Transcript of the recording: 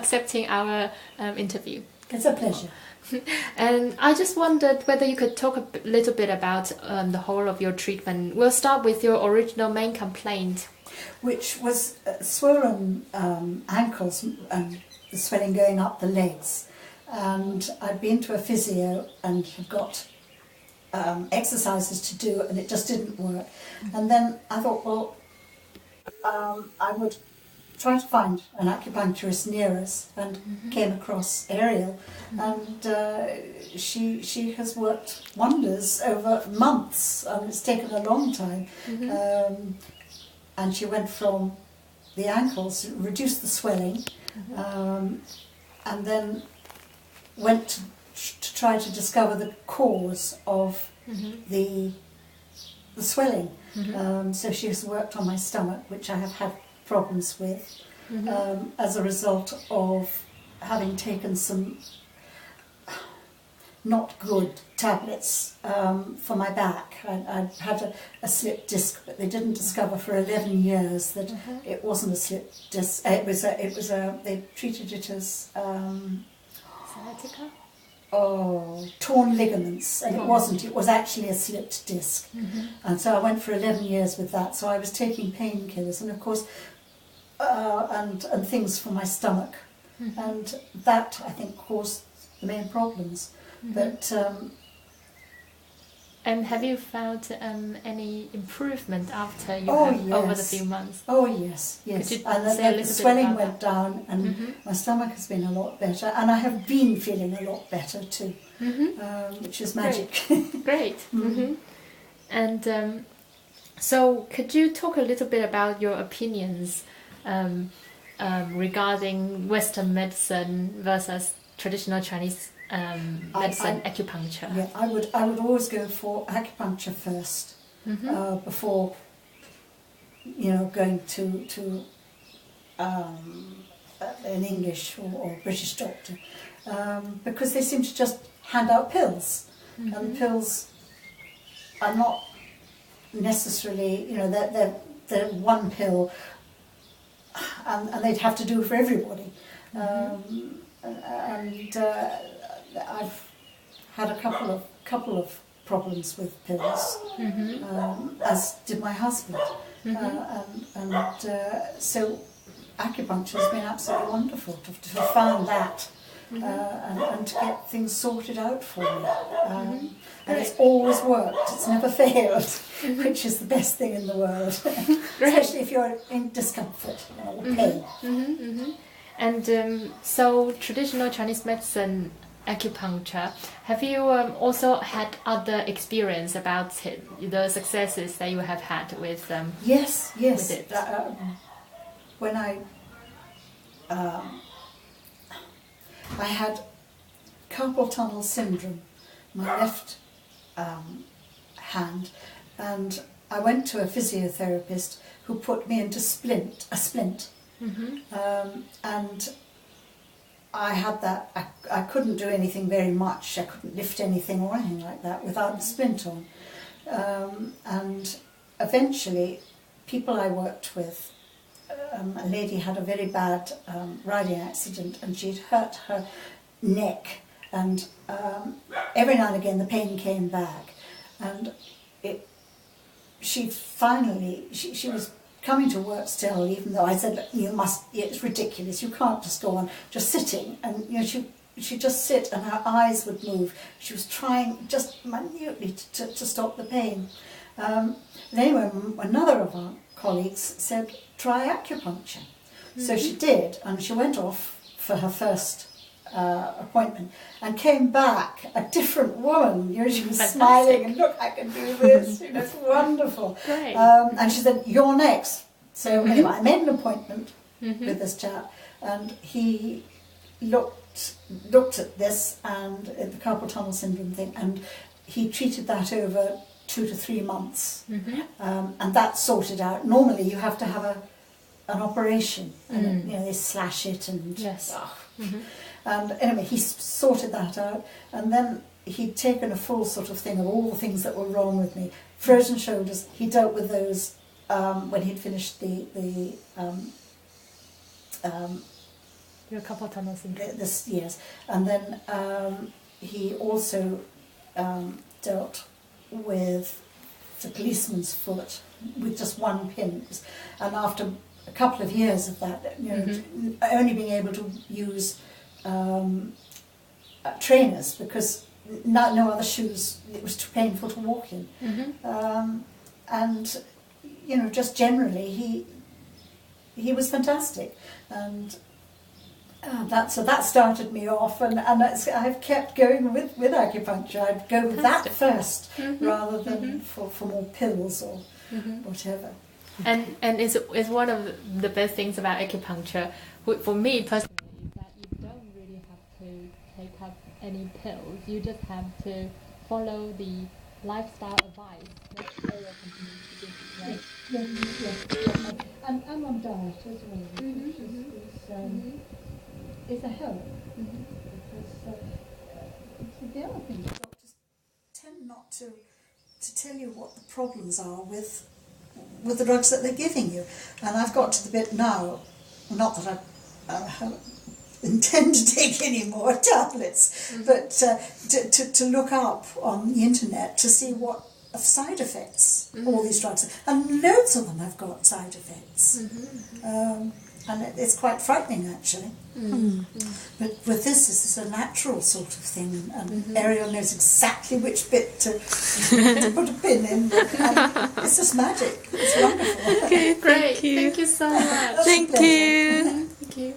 accepting our interview. It's a pleasure. And I just wondered whether you could talk a little bit about the whole of your treatment. We'll start with your original main complaint, which was swollen ankles and the swelling going up the legs. And I'd been to a physio and had got exercises to do, and it just didn't work. And then I thought, well, I would try to find an acupuncturist near us, and came across Ariel, and she has worked wonders over months, and it's taken a long time. And she went from the ankles, reduced the swelling, and then went to try to discover the cause of the swelling. So she has worked on my stomach, which I have had problems with, as a result of having taken some not good tablets for my back. I'd had a slipped disc, but they didn't discover for 11 years that it wasn't a slipped disc. They treated it as sciatica? Torn ligaments, and it wasn't. It was actually a slipped disc. And so I went for 11 years with that. So I was taking painkillers, and of course, and things for my stomach, and that I think caused the main problems. But and have you found any improvement after you have over the few months? Oh yes, yes. Could you And say a the little swelling bit about went down, and my stomach has been a lot better, and I have been feeling a lot better too, which is magic. Great. And so, could you talk a little bit about your opinions regarding Western medicine versus traditional Chinese medicine, acupuncture? Yeah, I would always go for acupuncture first, before going to an English or British doctor, because they seem to just hand out pills, and pills are not necessarily, they're one pill, and they'd have to do for everybody. I've had a couple of problems with pills, as did my husband, so acupuncture has been absolutely wonderful to have found that, and to get things sorted out for me. And it's always worked, it's never failed, which is the best thing in the world, especially if you're in discomfort or pain. And so traditional Chinese medicine, acupuncture, have you also had other experience about the successes that you have had with Yes. with it? When I had carpal tunnel syndrome, my left hand, and I went to a physiotherapist who put me into a splint. And I had that, I couldn't do anything very much, I couldn't lift anything or anything like that without the splint on. And eventually, people I worked with, a lady had a very bad riding accident, and she'd hurt her neck, and every now and again the pain came back, and she was coming to work still, even though I said, it's ridiculous, you can't just go on just sitting. And she'd just sit and her eyes would move. She was trying just minutely to stop the pain. And anyway, another of our colleagues said, try acupuncture. So she did, and she went off for her first appointment and came back a different woman. She was smiling and, look, I can do this. It's wonderful. Great. And she said, you're next. So anyway, I made an appointment with this chap, and he looked at this and the carpal tunnel syndrome thing, and he treated that over 2 to 3 months, and that sorted out. Normally, you have to have an operation, and they slash it and. Yes. And anyway, he sorted that out, and then he'd taken a full sort of thing of all the things that were wrong with me. Frozen shoulders, he dealt with those when he'd finished the Your carpal tunnel syndrome. This, yes. And then he also dealt with the policeman's foot with just one pin. And after a couple of years of that, you know, only being able to use trainers because no other shoes, it was too painful to walk in. And, you know, just generally he was fantastic. And that started me off, and I've kept going with acupuncture. I'd go with that first rather than for more pills or whatever. And it's one of the best things about acupuncture, for me personally, is that you don't really have to take up any pills. You just have to follow the lifestyle advice that your company gives, right? Yes. I'm on diet as well. It's a help. Because the other thing, doctors tend not to tell you what the problems are with the drugs that they're giving you. And I've got to the bit now, not that I intend to take any more tablets, but to look up on the internet to see what side effects all these drugs are. And loads of them have got side effects. And it's quite frightening, actually. But with this is a natural sort of thing, and Ariel knows exactly which bit to put a pin in. And it's just magic. It's wonderful. Okay, great. Thank you so much. Thank you. Thank you.